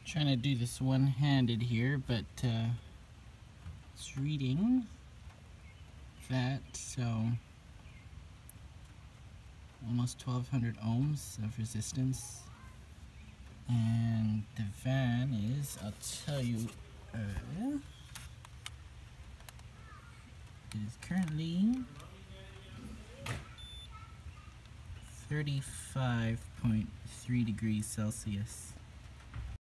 Trying to do this one-handed here, but it's reading that, so almost 1200 ohms of resistance. And the van is, I'll tell you, it is currently 35.3 degrees Celsius.